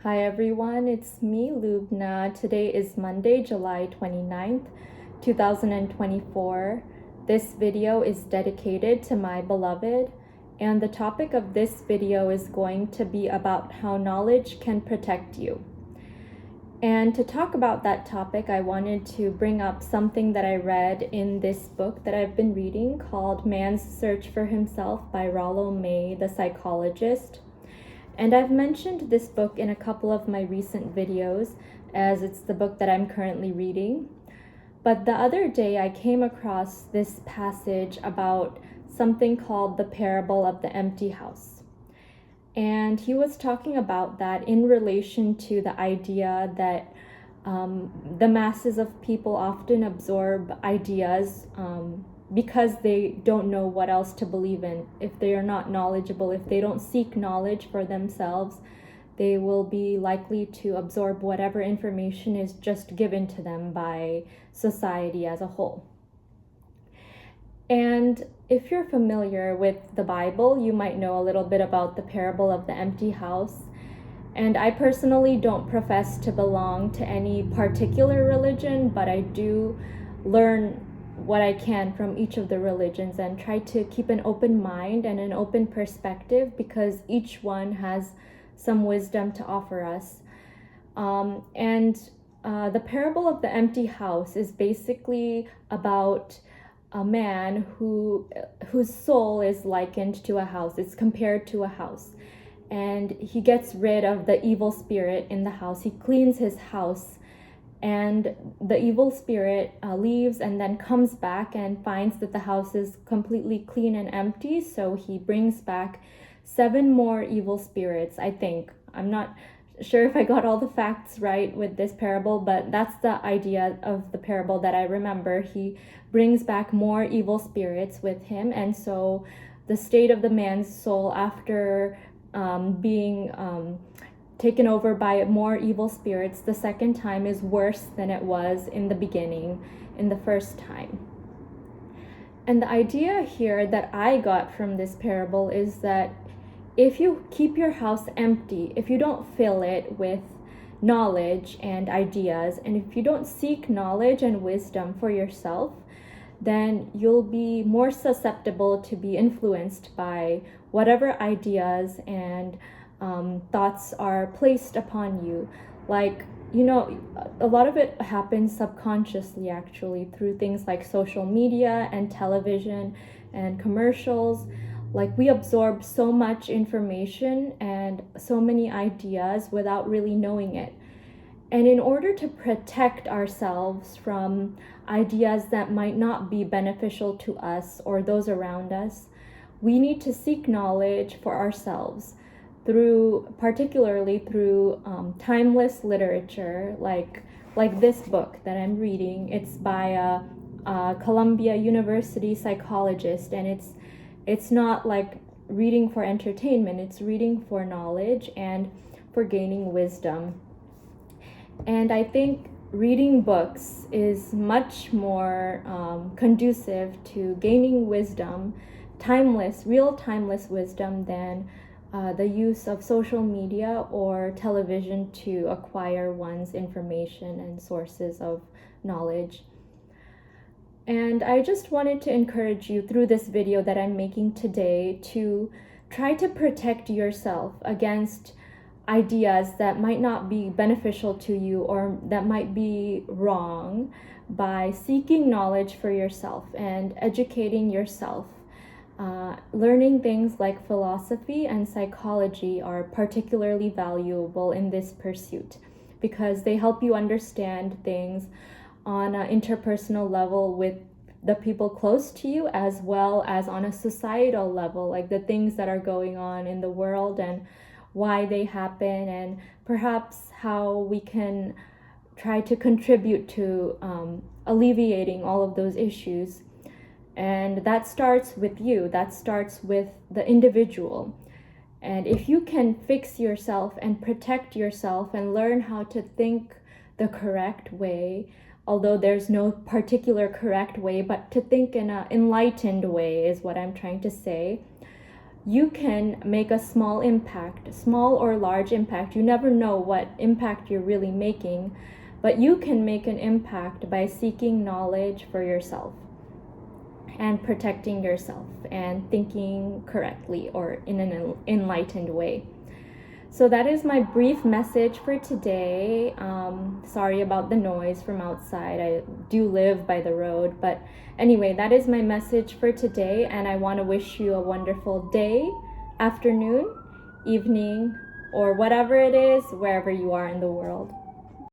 Hi everyone, it's me, Lubna. Today is Monday, July 29th, 2024. This video is dedicated to my beloved, and the topic of this video is going to be about how knowledge can protect you. And to talk about that topic, I wanted to bring up something that I read in this book that I've been reading called Man's Search for Himself by Rollo May, the psychologist. And I've mentioned this book in a couple of my recent videos, as it's the book that I'm currently reading. But the other day I came across this passage about something called the parable of the empty house. And he was talking about that in relation to the idea that the masses of people often absorb ideas because they don't know what else to believe in. If they are not knowledgeable, if they don't seek knowledge for themselves, they will be likely to absorb whatever information is just given to them by society as a whole. And if you're familiar with the Bible, you might know a little bit about the parable of the empty house. And I personally don't profess to belong to any particular religion, but I do learn what I can from each of the religions and try to keep an open mind and an open perspective, because each one has some wisdom to offer us. The parable of the empty house is basically about a man whose soul is likened to a house. It's compared to a house. And he gets rid of the evil spirit in the house. He cleans his house, and the evil spirit leaves and then comes back and finds that the house is completely clean and empty. So he brings back 7 more evil spirits, I think. I'm not sure if I got all the facts right with this parable, but that's the idea of the parable that I remember. He brings back more evil spirits with him, and so the state of the man's soul after being taken over by more evil spirits the second time is worse than it was in the beginning, in the first time. And the idea here that I got from this parable is that if you keep your house empty, if you don't fill it with knowledge and ideas, and if you don't seek knowledge and wisdom for yourself, then you'll be more susceptible to be influenced by whatever ideas and thoughts are placed upon you. Like, a lot of it happens subconsciously, actually, through things like social media and television and commercials. Like, we absorb so much information and so many ideas without really knowing it. And in order to protect ourselves from ideas that might not be beneficial to us or those around us, we need to seek knowledge for ourselves, particularly through timeless literature, like this book that I'm reading. It's by a Columbia University psychologist, and it's not like reading for entertainment. It's reading for knowledge and for gaining wisdom. And I think reading books is much more conducive to gaining wisdom, real timeless wisdom, than the use of social media or television to acquire one's information and sources of knowledge. And I just wanted to encourage you through this video that I'm making today to try to protect yourself against ideas that might not be beneficial to you or that might be wrong by seeking knowledge for yourself and educating yourself. Learning things like philosophy and psychology are particularly valuable in this pursuit because they help you understand things on an interpersonal level with the people close to you, as well as on a societal level, like the things that are going on in the world and why they happen, and perhaps how we can try to contribute to alleviating all of those issues. And that starts with you. That starts with the individual. And if you can fix yourself and protect yourself and learn how to think the correct way, although there's no particular correct way, but to think in an enlightened way is what I'm trying to say, you can make a small impact, small or large impact. You never know what impact you're really making, but you can make an impact by seeking knowledge for yourself and protecting yourself and thinking correctly or in an enlightened way. So that is my brief message for today. Sorry about the noise from outside. I do live by the road. But anyway, that is my message for today. And I want to wish you a wonderful day, afternoon, evening, or whatever it is, wherever you are in the world.